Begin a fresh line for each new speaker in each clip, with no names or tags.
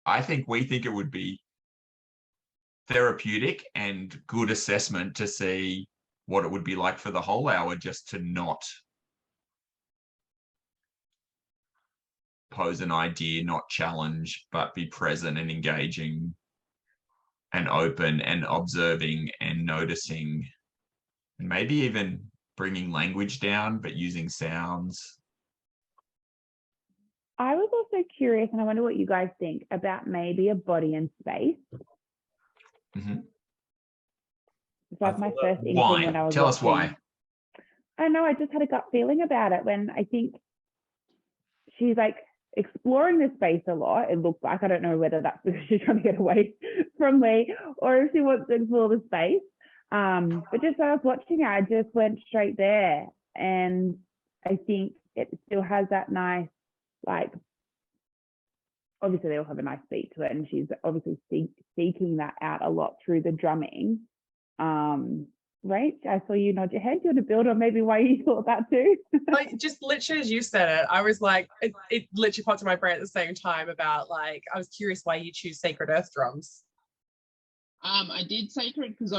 I think we think it would be therapeutic and good assessment to see what it would be like for the whole hour just to not pose an idea, not challenge, but be present and engaging and open and observing and noticing, and maybe even bringing language down, but using sounds.
I was also curious, and I wonder what you guys think about maybe a body and space.
Mm-hmm.
It's like my first inkling
Why?
when I was
Tell
watching.
us why.
I don't know, I just had a gut feeling about it when I think she's like exploring the space a lot. It looks like, I don't know whether that's because she's trying to get away from me or if she wants to explore the space. But just when I was watching it, I just went straight there. And I think it still has that nice, like, obviously they all have a nice beat to it, and she's obviously seeking that out a lot through the drumming. Right, I saw you nod your head. Do you want to build on maybe why you thought that too?
Like, just literally as you said it, I was like, it literally popped in my brain at the same time about, like, I was curious why you choose Sacred Earth drums.
I did Sacred because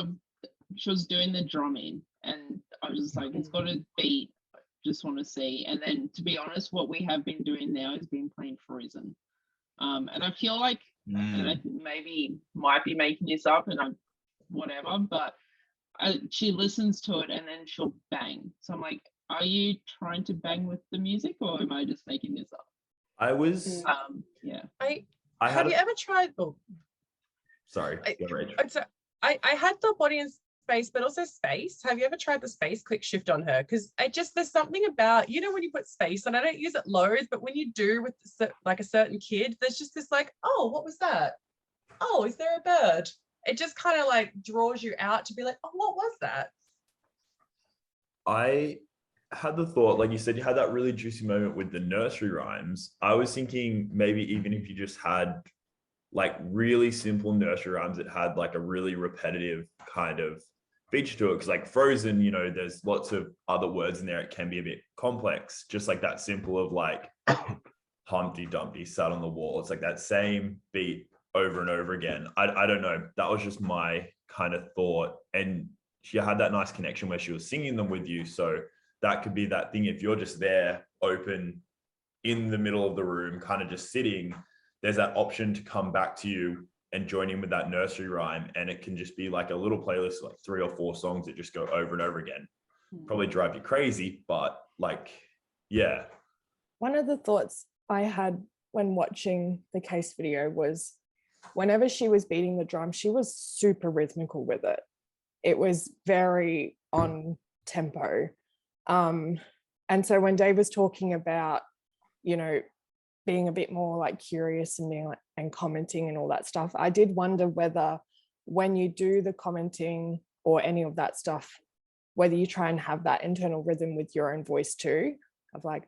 she was doing the drumming, and I was just like, it's got a beat. I just want to see. And then, to be honest, what we have been doing now is been playing Frozen. And I feel like, and I maybe might be making this up, and whatever, but she listens to it and then she'll bang. So I'm like, are you trying to bang with the music, or am I just making this up?
I was.
Yeah.
Have you ever tried? Oh,
sorry.
I had the body and space, but also space. Have you ever tried the space Quickshift on her? Because there's something about, when you put space on, I don't use it loads, but when you do with like a certain kid, there's just this like, oh, what was that? Oh, is there a bird? It just kind of like draws you out to be like, oh, what was that?
I had the thought, like you said, you had that really juicy moment with the nursery rhymes. I was thinking maybe even if you just had like really simple nursery rhymes that had like a really repetitive kind of feature to it. Because like Frozen, there's lots of other words in there. It can be a bit complex, just like that simple of like Humpty Dumpty sat on the wall. It's like that same beat over and over again. I don't know. That was just my kind of thought. And she had that nice connection where she was singing them with you. So that could be that thing. If you're just there open in the middle of the room, kind of just sitting, there's that option to come back to you and join in with that nursery rhyme. And it can just be like a little playlist, like 3 or 4 songs that just go over and over again. Probably drive you crazy, but like, yeah.
One of the thoughts I had when watching the case video was whenever she was beating the drum, she was super rhythmical with it. It was very on tempo. And so when Dave was talking about, being a bit more like curious and being like, and commenting and all that stuff, I did wonder whether when you do the commenting or any of that stuff, whether you try and have that internal rhythm with your own voice too, of like,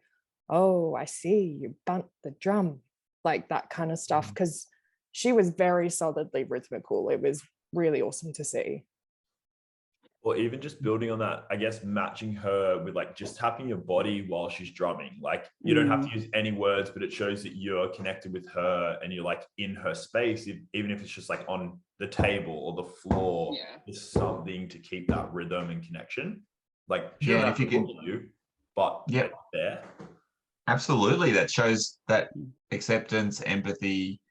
oh, I see, you bunt the drum, like that kind of stuff, because she was very solidly rhythmical. It was really awesome to see.
Or even just building on that, I guess, matching her with like just tapping your body while she's drumming. Like you don't have to use any words, but it shows that you're connected with her and you're like in her space, even if it's just like on the table or the floor.
Yeah.
There's something to keep that rhythm and connection. Like,
yeah, if you can,
but
yeah,
there.
Absolutely, that shows that acceptance, empathy,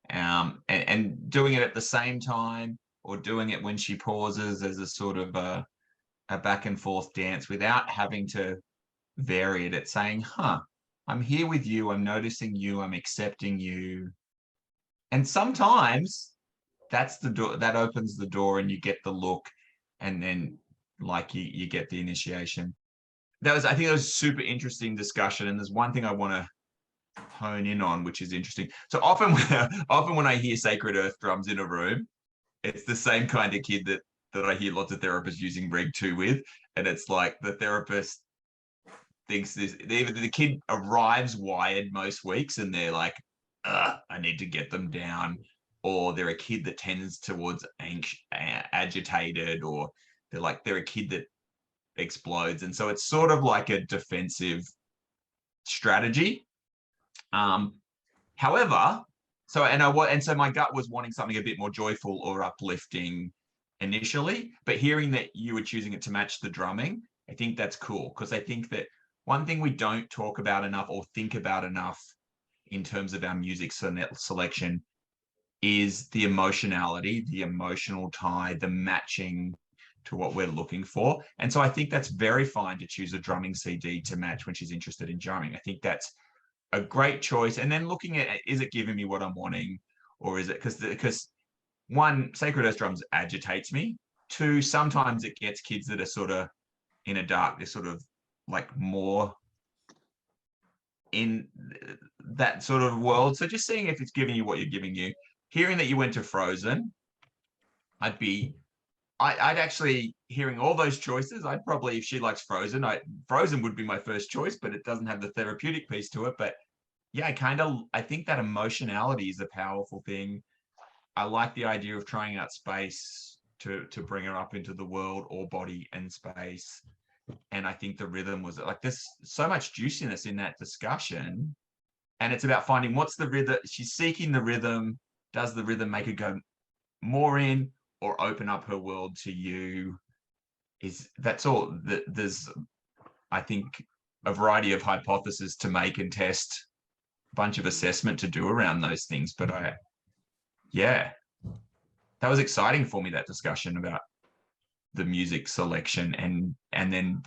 and doing it at the same time, or doing it when she pauses as a sort of a back and forth dance without having to vary it. It's saying, I'm here with you, I'm noticing you, I'm accepting you. And sometimes that's the door that opens the door and you get the look, and then like you get the initiation. I think that was a super interesting discussion. And there's one thing I want to hone in on, which is interesting. So often when I hear Sacred Earth drums in a room, it's the same kind of kid that I hear lots of therapists using Reg 2 with. And it's like the therapist thinks the kid arrives wired most weeks and they're like, I need to get them down. Or they're a kid that tends towards agitated, or they're a kid that explodes. And so it's sort of like a defensive strategy. However, so my gut was wanting something a bit more joyful or uplifting initially, but hearing that you were choosing it to match the drumming, I think that's cool, because I think that one thing we don't talk about enough or think about enough in terms of our music selection is the emotionality, the emotional tie, the matching to what we're looking for. And so I think that's very fine to choose a drumming CD to match when she's interested in drumming. I think that's a great choice. And then looking at, is it giving me what I'm wanting, or is it because one, Sacred Earth drums agitates me. Two, sometimes it gets kids that are sort of in a dark, they're sort of like more in that sort of world. So just seeing if it's giving you what you're giving you. Hearing that you went to Frozen, I'd actually, hearing all those choices, I'd probably, if she likes Frozen, Frozen would be my first choice, but it doesn't have the therapeutic piece to it. But yeah, I think that emotionality is a powerful thing. I like the idea of trying out space to bring her up into the world, or body and space. And I think the rhythm was like, there's so much juiciness in that discussion. And it's about finding what's the rhythm. She's seeking the rhythm. Does the rhythm make her go more in or open up her world to you? That's all. There's, I think, a variety of hypotheses to make and test, a bunch of assessment to do around those things. But yeah, that was exciting for me, that discussion about the music selection and then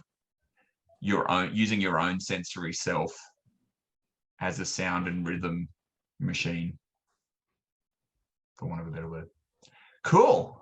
using your own sensory self as a sound and rhythm machine, for want of a better word. Cool.